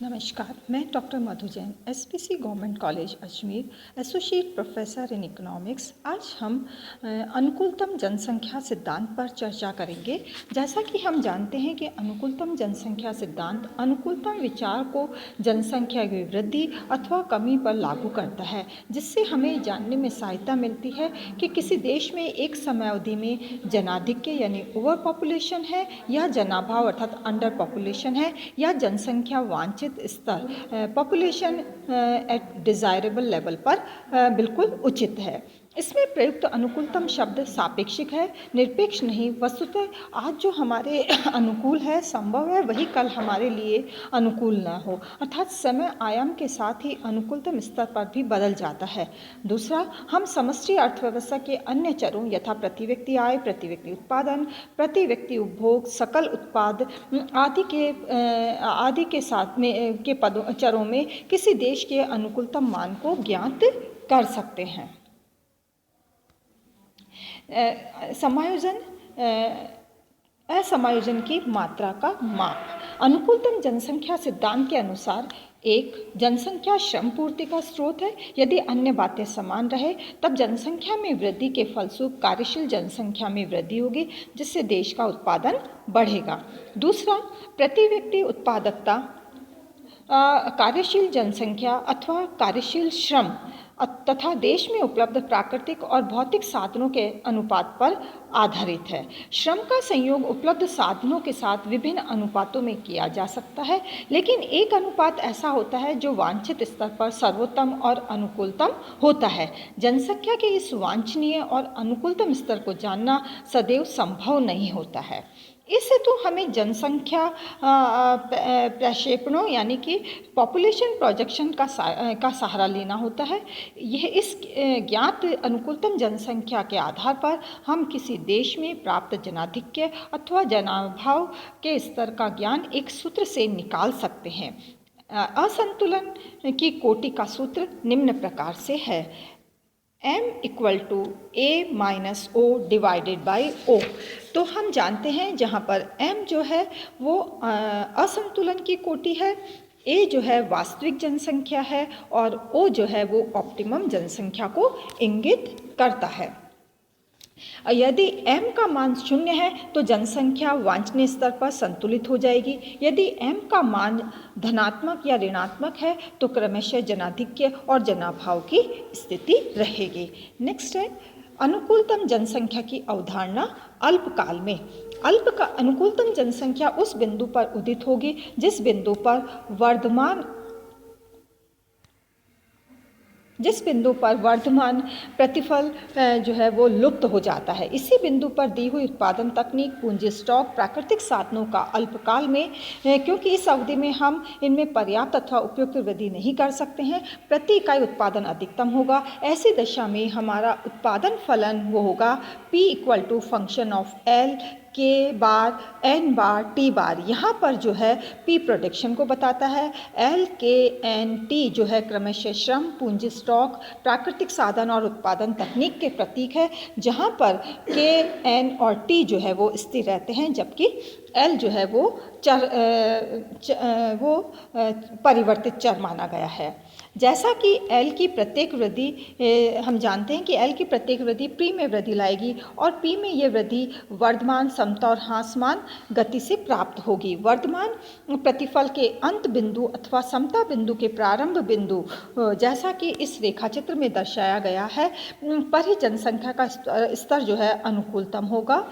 नमस्कार, मैं doctor Madhu Jain, SPC government college Ajmer, associate professor in economics. आज हम अनुकूलतम जनसंख्या सिद्धांत पर चर्चा करेंगे। जैसा कि हम जानते हैं कि अनुकूलतम जनसंख्या सिद्धांत अनुकूलतम विचार को जनसंख्या की वृद्धि अथवा कमी पर लागू करता है, जिससे हमें जानने में सहायता मिलती है कि किसी देश में एक समयावधि में जनाधिक्य यानी ओवर पॉपुलेशन है या जनाभाव अर्थात अंडर पॉपुलेशन है या जनसंख्या वांछित स्तर पॉपुलेशन एट डिज़ायरेबल लेवल पर बिल्कुल उचित है। इसमें प्रयुक्त अनुकूलतम शब्द सापेक्षिक है, निरपेक्ष नहीं। वस्तुतः आज जो हमारे अनुकूल है, संभव है वही कल हमारे लिए अनुकूल न हो, अर्थात समय आयाम के साथ ही अनुकूलतम स्तर पर भी बदल जाता है। दूसरा, हम समष्टि अर्थव्यवस्था के अन्य चरों यथा प्रति व्यक्ति आय, प्रति व्यक्ति उत्पादन, प्रति व्यक्ति उपभोग, सकल उत्पाद आदि के साथ में के चरों में किसी देश के अनुकूलतम मान को ज्ञात कर सकते हैं। समायोजन असमायोजन की मात्रा का माप। अनुकूलतम जनसंख्या सिद्धांत के अनुसार एक, जनसंख्या श्रम पूर्ति का स्रोत है। यदि अन्य बातें समान रहे तब जनसंख्या में वृद्धि के फलस्वरूप कार्यशील जनसंख्या में वृद्धि होगी, जिससे देश का उत्पादन बढ़ेगा। दूसरा, प्रति व्यक्ति उत्पादकता कार्यशील जनसंख्या अथवा कार्यशील श्रम तथा देश में उपलब्ध प्राकृतिक और भौतिक साधनों के अनुपात पर आधारित है। श्रम का संयोग उपलब्ध साधनों के साथ विभिन्न अनुपातों में किया जा सकता है, लेकिन एक अनुपात ऐसा होता है जो वांछित स्तर पर सर्वोत्तम और अनुकूलतम होता है। जनसंख्या के इस वांछनीय और अनुकूलतम स्तर को जानना सदैव संभव नहीं होता है। इस हेतु हमें जनसंख्या प्रक्षेपणों यानी कि पॉपुलेशन प्रोजेक्शन का सहारा लेना होता है। यह इस ज्ञात अनुकूलतम जनसंख्या के आधार पर हम किसी देश में प्राप्त जनाधिक्य अथवा जनाभाव के स्तर का ज्ञान एक सूत्र से निकाल सकते हैं। असंतुलन की कोटि का सूत्र निम्न प्रकार से है: m equal to a minus O divided by O. तो हम जानते हैं जहाँ पर m जो है वो असंतुलन की कोटि है, a जो है वास्तविक जनसंख्या है और o जो है वो ऑप्टिमम जनसंख्या को इंगित करता है। यदि m का मान 0 है तो जनसंख्या वांछनीय स्तर पर संतुलित हो जाएगी। यदि m का मान धनात्मक या ऋणात्मक है तो क्रमशः जनाधिक्य और जनाभाव की स्थिति रहेगी। नेक्स्ट है अनुकूलतम जनसंख्या की अवधारणा अल्पकाल में। अनुकूलतम जनसंख्या उस बिंदु पर उदित होगी जिस बिंदु पर वर्धमान प्रतिफल जो है वो लुप्त हो जाता है। इसी बिंदु पर दी हुई उत्पादन तकनीक, पूंजी स्टॉक, प्राकृतिक साधनों का अल्पकाल में, क्योंकि इस अवधि में हम इनमें पर्याप्त अथवा उपयुक्त वृद्धि नहीं कर सकते हैं, प्रति इकाई उत्पादन अधिकतम होगा। ऐसी दशा में हमारा उत्पादन फलन वो होगा P equal to function of L के बार एन बार टी बार। यहाँ पर जो है P प्रोडक्शन को बताता है, L के एन टी जो है क्रमशः श्रम, पूंजी स्टॉक, प्राकृतिक साधन और उत्पादन तकनीक के प्रतीक है, जहाँ पर K, N और T जो है वो स्थिर रहते हैं, जबकि L जो है वो परिवर्तित चर माना गया है। जैसा कि L की प्रत्येक वृद्धि हम जानते हैं कि L की प्रत्येक वृद्धि P में वृद्धि लाएगी और P में ये वृद्धि वर्धमान, समता और ह्रासमान गति से प्राप्त होगी। वर्धमान प्रतिफल के अंत बिंदु अथवा समता बिंदु के प्रारंभ बिंदु जैसा कि इस रेखाचित्र में दर्शाया गया है पर ही जनसंख्या का स्तर जो है अनुकूलतम होगा,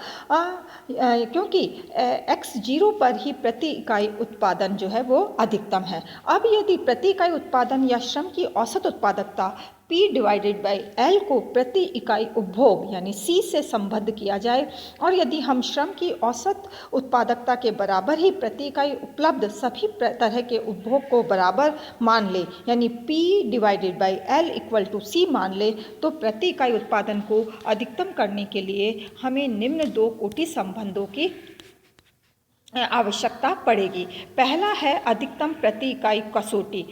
क्योंकि x0 पर ही प्रति इकाई उत्पादन जो है वो अधिकतम है। अब यदि प्रति इकाई उत्पादन या श्रम की औसत उत्पादकता P डिवाइडेड बाई L को प्रति इकाई उपभोग यानी C से संबद्ध किया जाए और यदि हम श्रम की औसत उत्पादकता के बराबर ही प्रति इकाई उपलब्ध सभी तरह के उपभोग को बराबर मान ले यानी P divided by L equal to C मान ले, तो प्रति इकाई उत्पादन को अधिकतम करने के लिए हमें निम्न दो कोटि संबंधों की आवश्यकता पड़ेगी। पहला है अधिकतम प्रति इकाई कसौटी,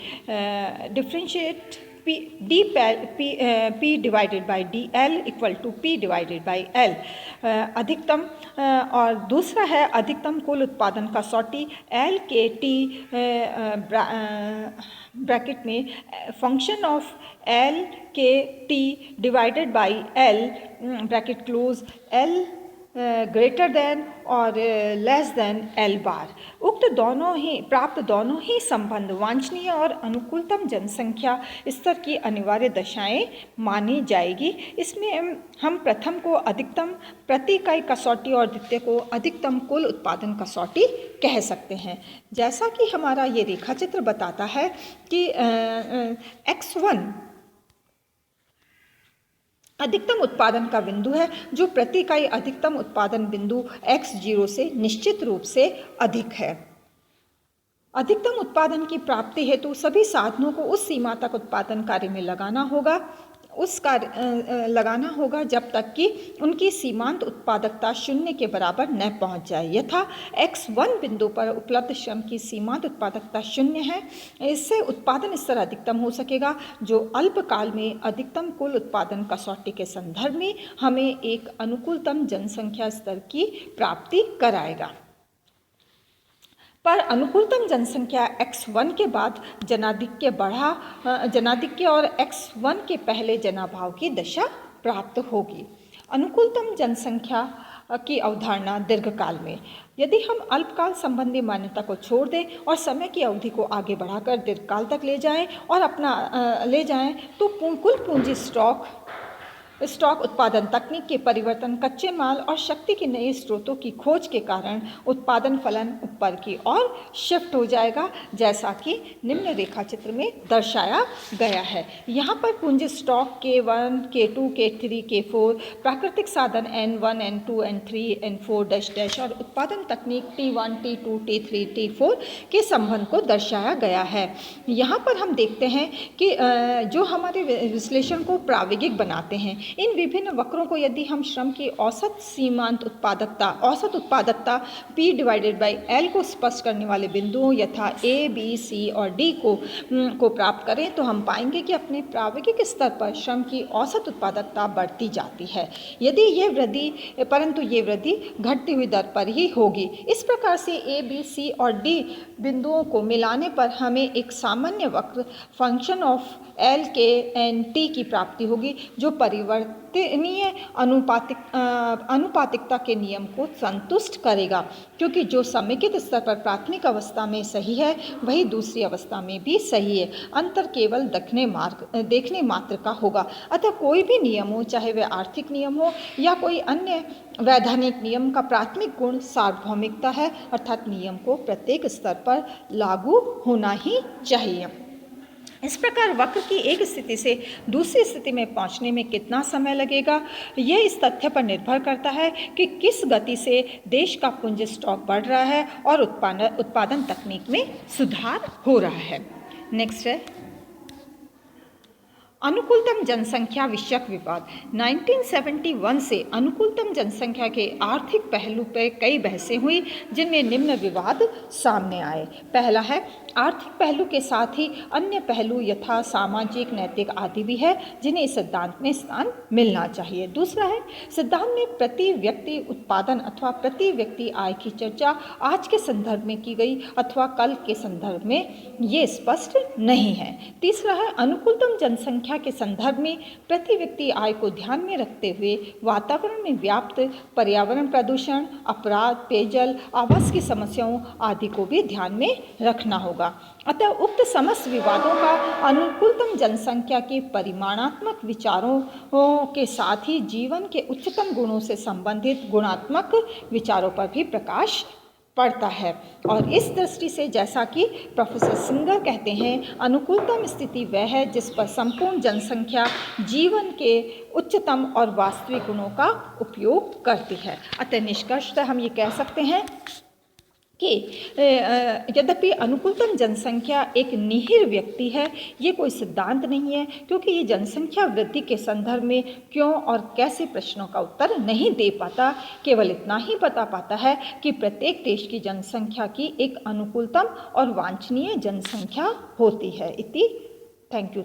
differentiate P divided by DL equal to P divided by L अधिकतम। और दूसरा है अधिकतम कुल उत्पादन कसौटी LKT ब्रैकेट में function of LKT divided by L bracket close L greater than और लेस देन L बार। उक्त प्राप्त दोनों ही संबंध वांछनीय और अनुकूलतम जनसंख्या स्तर की अनिवार्य दशाएं मानी जाएगी। इसमें हम प्रथम को अधिकतम प्रति इकाई कसौटी और द्वितीय को अधिकतम कुल उत्पादन कसौटी कह सकते हैं। जैसा कि हमारा ये रेखा चित्र बताता है कि X1 अधिकतम उत्पादन का बिंदु है जो प्रति इकाई अधिकतम उत्पादन बिंदु X0 से निश्चित रूप से अधिक है। अधिकतम उत्पादन की प्राप्ति हेतु सभी साधनों को उस सीमा तक उत्पादन कार्य में लगाना होगा जब तक कि उनकी सीमांत उत्पादकता शून्य के बराबर न पहुंच जाए। यथा X1 बिंदु पर उपलब्ध श्रम की सीमांत उत्पादकता शून्य है। इससे उत्पादन स्तर अधिकतम हो सकेगा जो अल्पकाल में अधिकतम कुल उत्पादन कसौटी के संदर्भ में हमें एक अनुकूलतम जनसंख्या स्तर की प्राप्ति कराएगा। पर अनुकूलतम जनसंख्या X1 के बाद जनाधिक्य और X1 के पहले जनाभाव की दशा प्राप्त होगी। अनुकूलतम जनसंख्या की अवधारणा दीर्घकाल में यदि हम अल्पकाल संबंधी मान्यता को छोड़ दें और समय की अवधि को आगे बढ़ाकर दीर्घकाल तक ले जाएं तो कुल पूंजी स्टॉक उत्पादन तकनीक के परिवर्तन कच्चे माल और शक्ति के नए स्रोतों की खोज के कारण उत्पादन फलन ऊपर की ओर शिफ्ट हो जाएगा, जैसा कि निम्न रेखा चित्र में दर्शाया गया है। यहाँ पर पूंजी stock K1, K2, K3, K4, प्राकृतिक साधन N1, N2, N3, N4 dash और उत्पादन तकनीक T1, T2, T3, T4 के संबंध को दर्शाया गया है। यहाँ पर हम देखते हैं कि जो हमारे विश्लेषण को प्रायोगिक बनाते हैं, इन विभिन्न वक्रों को यदि हम श्रम की औसत उत्पादकता P डिवाइडेड बाई L को स्पष्ट करने वाले बिंदुओं यथा A, B, C और D को प्राप्त करें तो हम पाएंगे कि अपने प्रायोगिक स्तर पर श्रम की औसत उत्पादकता बढ़ती जाती है, परंतु ये वृद्धि घटती हुई दर पर ही होगी। इस प्रकार से A, B, C और D बिंदुओं को मिलाने पर हमें एक सामान्य वक्र function of L, K, N, T की प्राप्ति होगी जो परिवर्तनीय अनुपातिकता के नियम को संतुष्ट करेगा, क्योंकि जो समेकित स्तर पर प्राथमिक अवस्था में सही है वही दूसरी अवस्था में भी सही है। अंतर केवल देखने मात्र का होगा। अतः कोई भी नियम हो, चाहे वह आर्थिक नियम हो या कोई अन्य वैधानिक नियम, का प्राथमिक गुण सार्वभौमिकता है, अर्थात नियम को प्रत्येक स्तर पर लागू होना ही चाहिए। इस प्रकार वक्र की एक स्थिति से दूसरी स्थिति में पहुंचने में कितना समय लगेगा, यह इस तथ्य पर निर्भर करता है कि किस गति से देश का पूंजी स्टॉक बढ़ रहा है और उत्पादन तकनीक में सुधार हो रहा है। नेक्स्ट है अनुकूलतम जनसंख्या विषयक विवाद। 1971 से अनुकूलतम जनसंख्या के आर्थिक पहलू पर कई बहसें हुई जिनमें निम्न विवाद सामने आए। पहला है आर्थिक पहलू के साथ ही अन्य पहलू यथा सामाजिक, नैतिक आदि भी है जिन्हें इस सिद्धांत में स्थान मिलना चाहिए। दूसरा है सिद्धांत में प्रति व्यक्ति उत्पादन अथवा प्रति व्यक्ति आय की चर्चा आज के संदर्भ में की गई अथवा कल के संदर्भ में ये स्पष्ट नहीं है। तीसरा है अनुकूलतम जनसंख्या के संदर्भ में प्रति व्यक्ति आय को ध्यान में रखते हुए वातावरण में व्याप्त पर्यावरण प्रदूषण, अपराध, पेयजल, आवास की समस्याओं आदि को भी ध्यान में रखना होगा। अतः उक्त समस्त विवादों का अनुकूलतम जनसंख्या के परिमाणात्मक विचारों के साथ ही जीवन के उच्चतम गुणों से संबंधित गुणात्मक विचारों पर भी प्रकाश पड़ता है। और इस दृष्टि से जैसा कि प्रोफेसर सिंगर कहते हैं, अनुकूलतम स्थिति वह है जिस पर संपूर्ण जनसंख्या जीवन के उच्चतम और वास्तविक गुणों का उपयोग करती है। अतः निष्कर्षतः हम ये कह सकते हैं कि यद्यपि अनुकूलतम जनसंख्या एक निहिर व्यक्ति है, ये कोई सिद्धांत नहीं है, क्योंकि ये जनसंख्या वृद्धि के संदर्भ में क्यों और कैसे प्रश्नों का उत्तर नहीं दे पाता, केवल इतना ही बता पाता है कि प्रत्येक देश की जनसंख्या की एक अनुकूलतम और वांछनीय जनसंख्या होती है। इति थैंक यू।